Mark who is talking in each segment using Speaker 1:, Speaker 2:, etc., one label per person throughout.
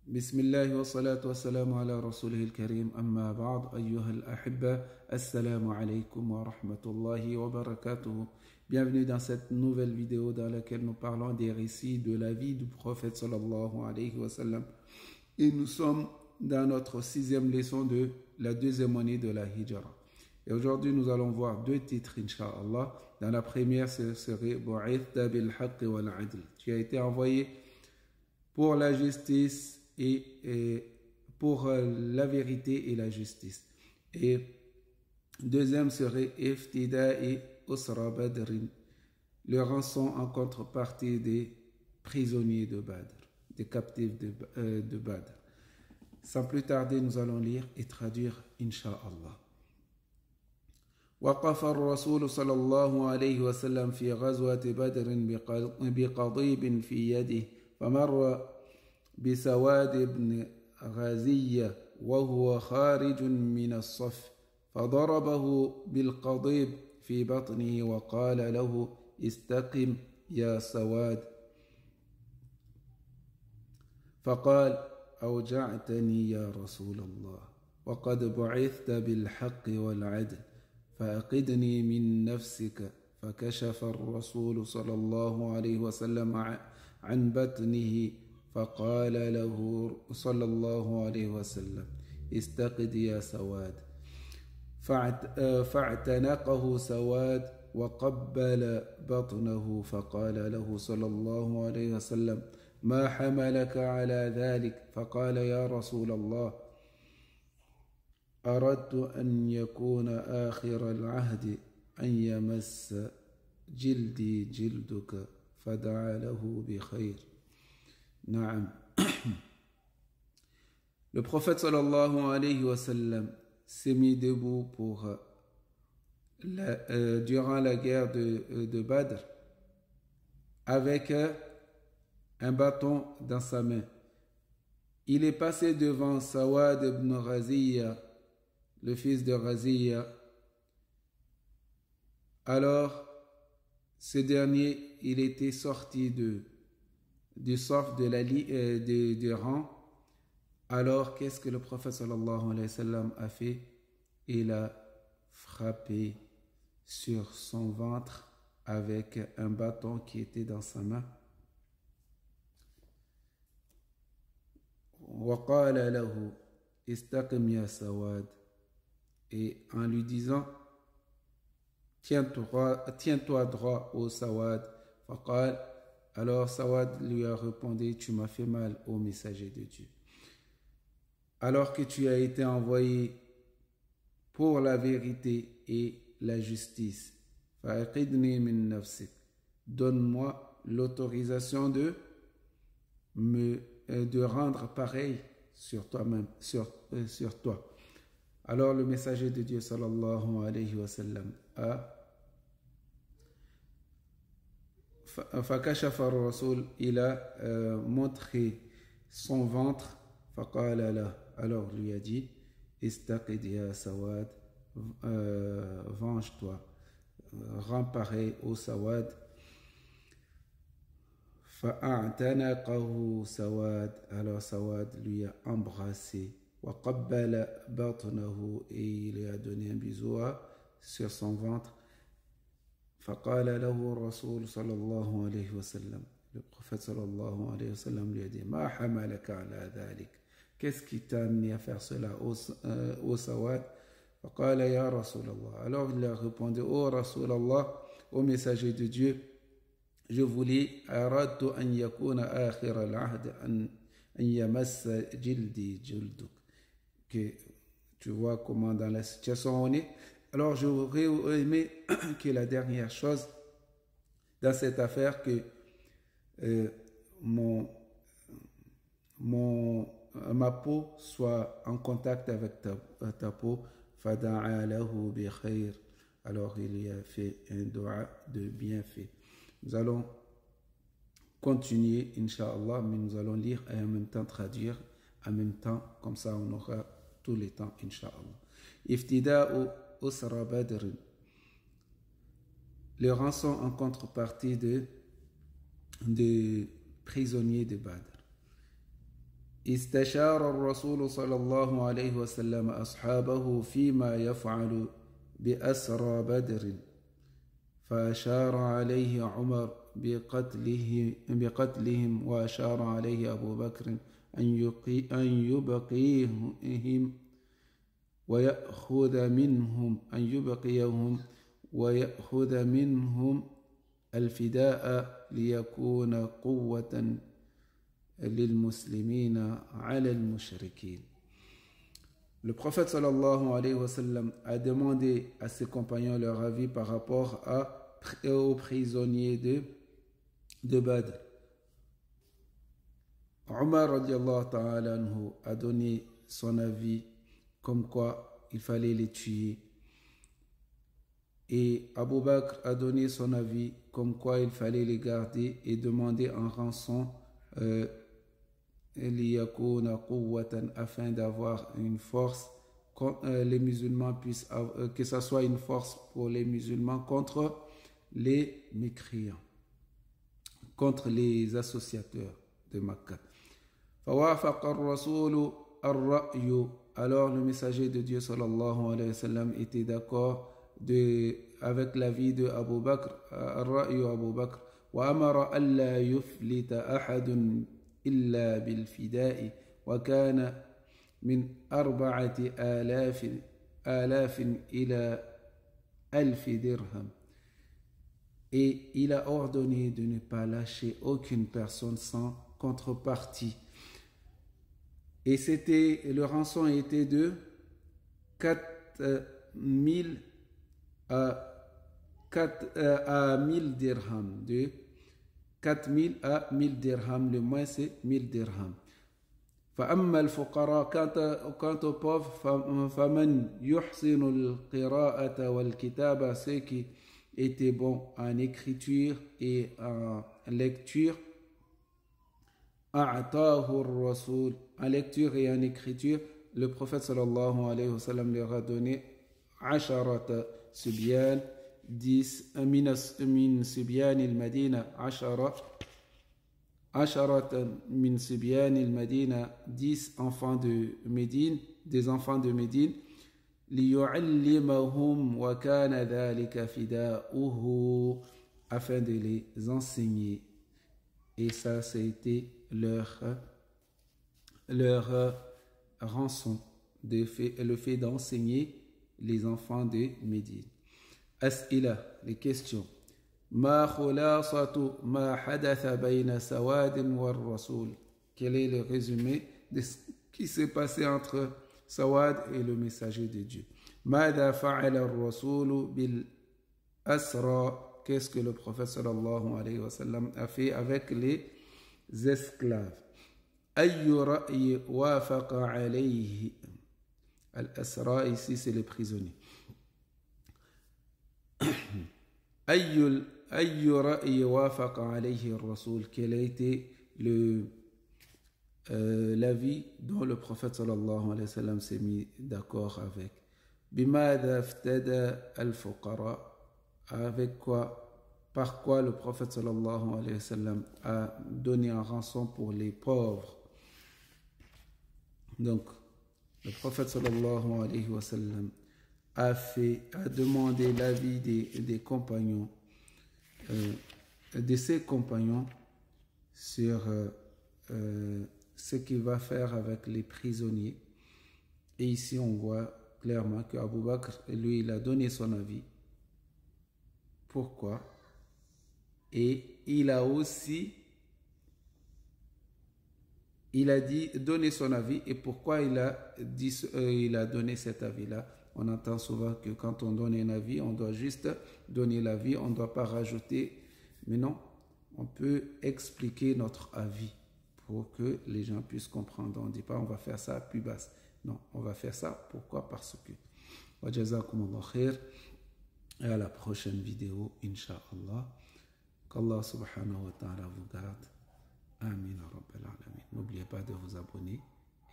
Speaker 1: بسم الله والصلاة والسلام على رسوله الكريم أما بعد أيها الأحبة السلام عليكم ورحمة الله وبركاته. Bienvenue dans cette nouvelle vidéo dans laquelle nous parlons des récits de la vie du prophète sallallahu alayhi wa sallam. Et nous sommes dans notre 6e leçon de la 2e année de la Hijra. Et aujourd'hui nous allons voir deux titres Inch'Allah. Dans la première ce serait Bu'ithta bil haqq wal adl. Tu as été envoyé pour la justice et pour la vérité et la justice. Et deuxième serait Iftida'i Usra Badrin, le rançon en contrepartie des prisonniers de Badr, des captifs de Badr. Sans plus tarder, nous allons lire et traduire Inch'Allah. وقف الرسول صلى الله عليه وسلم في غزوة بدر بقضيب في يده فمر بسواد بن غزية وهو خارج من الصف فضربه بالقضيب في بطنه وقال له استقم يا سواد فقال أوجعتني يا رسول الله وقد بعثت بالحق والعدل فأقدني من نفسك فكشف الرسول صلى الله عليه وسلم عن بطنه فقال له صلى الله عليه وسلم استقد يا سواد فاعتنقه سواد وقبل بطنه فقال له صلى الله عليه وسلم ما حملك على ذلك فقال يا رسول الله أردت أن يكون آخر العهد أن يمس جلدي جلدك فدعا له بخير. Naam. Le prophète sallallahu alayhi wa sallam s'est mis debout durant la guerre de Badr avec un bâton dans sa main. Il est passé devant Sawad ibn Raziya, le fils de Raziya. Alors, ce dernier, il était sorti du saf du rang. Alors, qu'est-ce que le prophète sallallahu alayhi wa sallam a fait? Il a frappé sur son ventre avec un bâton qui était dans sa main. وَقَالَ لَهُ إِسْتَقِمْ يَا سَوَادْ, et en lui disant tiens-toi droit ô Sawad. فَقَالَ, alors Sawad lui a répondu tu m'as fait mal ô messager de Dieu, alors que tu as été envoyé pour la vérité et la justice. فَأَقِدْنِي مِن نَفْسِكَ, donne-moi l'autorisation de rendre pareil sur toi-même, sur toi. Alors le messager de Dieu sallallahu alayhi wa sallam a فكشف الرسول, il a montré son ventre. فقال له, alors lui a dit استقد يا سواد, venge-toi, rends pareil au Sawad. فأعتنقه سواد, alors Sawad lui a embrassé. وقبل بطنه, et il lui a donné un bisou sur son ventre. فقال له الرسول صلى الله عليه وسلم, le prophète صلى الله عليه وسلم lui a dit ما حملك على ذلك, qu'est-ce qui t'a amené à faire cela au Sawad? فقال يا رسول الله, alors il a répondu ô Rasul Allah, ô messager de Dieu, je voulais أردت أن يكون آخر العهد أن يمس جلدي جلدك, que tu vois comment dans la situation on est. Alors j'aurais aimé que la dernière chose dans cette affaire, que ma peau soit en contact avec ta peau. فَدَعَا لَهُ بِخَيْرٍ, alors il y a fait un dua de bienfait. Nous allons continuer Inch'Allah, mais nous allons lire et en même temps traduire en même temps, comme ça on aura tout le temps Inch'Allah. Iftida'u Usra Badr, le rançon en contrepartie de prisonniers de Badr. استشار الرسول صلى الله عليه وسلم أصحابه فيما يفعل بأسرى بدر فأشار عليه عمر بقتلهم وأشار عليه أبو بكر أن يبقيهم ويأخذ منهم الفداء ليكون قوة للمسلمين على المشركين. Le prophète sallallahu alayhi wa sallam a demandé à ses compagnons leur avis par rapport aux prisonniers de Badr. Omar radiallahu ta'ala anhu a donné son avis comme quoi il fallait les tuer. Et Abu Bakr a donné son avis comme quoi il fallait les garder et demander en rançon afin d'avoir une force, les musulmans puissent, que ce soit une force pour les musulmans contre les mécréants, contre les associateurs de Makkah. Alors le messager de Dieu sallallahu alayhi wa sallam était d'accord avec l'avis de Abu Bakr, Ar-Ra'yu Abu Bakr, wa amara alla yuflita ahadun illa bil fida'i wa kana min 4,000 ila 1000 dirham. Et il a ordonné de ne pas lâcher aucune personne sans contrepartie. Et le rançon était de 4,000 à 1000 dirhams. De 4,000 à 1000 dirhams, le moins c'est 1000 dirhams. فأما الفقراء quant aux pauvres فمن يحسن القراءة والكتابة, ceux qui étaient bons en écriture et en lecture, أعطاه الرسول, en lecture et en écriture, le prophète sallallahu alayhi wa sallam leur a donné 10 subyan, 10 min subyan al-Madina, 10 min subyan al-Madina, 10 enfants de Médine, des enfants de Médine, liyu'allimahum wa kana dhalika fida'uhu, afin de les enseigner. Et ça, c'était leur rançon, le fait d'enseigner les enfants de Médine. As'ila, les questions. Ma khulasatu ma hadatha bayna Sawadin wa Rasul. Quel est le résumé de ce qui s'est passé entre Sawad et le messager de Dieu? Mada fa'ala ar-Rasul bil asra. Qu'est-ce que le prophète sallallahu alayhi wa sallam a fait avec les esclaves? Ayyu ra'yi wafaqa alayhi. Al-asra, ici c'est les prisonniers. Ayyu ra'yi wafaqa alayhi ar-Rasul. Quel a été l'avis dont le prophète sallallahu alayhi wa sallam s'est mis d'accord avec? Bimada iftada al-fuqara. Avec quoi, par quoi le prophète sallallahu alayhi wa sallam a donné en rançon pour les pauvres. Donc, le prophète sallallahu alayhi wa sallam a demandé l'avis des compagnons, de ses compagnons sur ce qu'il va faire avec les prisonniers. Et ici, on voit clairement que Abu Bakr, lui, il a donné son avis. Pourquoi? Et il a donné son avis. Et pourquoi il a donné cet avis-là? On entend souvent que quand on donne un avis, on doit juste donner l'avis, on ne doit pas rajouter. Mais non, on peut expliquer notre avis pour que les gens puissent comprendre. On ne dit pas on va faire ça plus basse. Non, on va faire ça. Pourquoi? Parce que. Wa jazakumullah khair. Et à la prochaine vidéo, Inch'Allah. Qu'Allah subhanahu wa ta'ala vous garde. Amin rabbal alamin. N'oubliez pas de vous abonner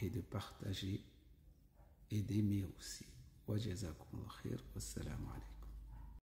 Speaker 1: et de partager et d'aimer aussi. Wa jazakumullah khair. Wassalamu alaikum.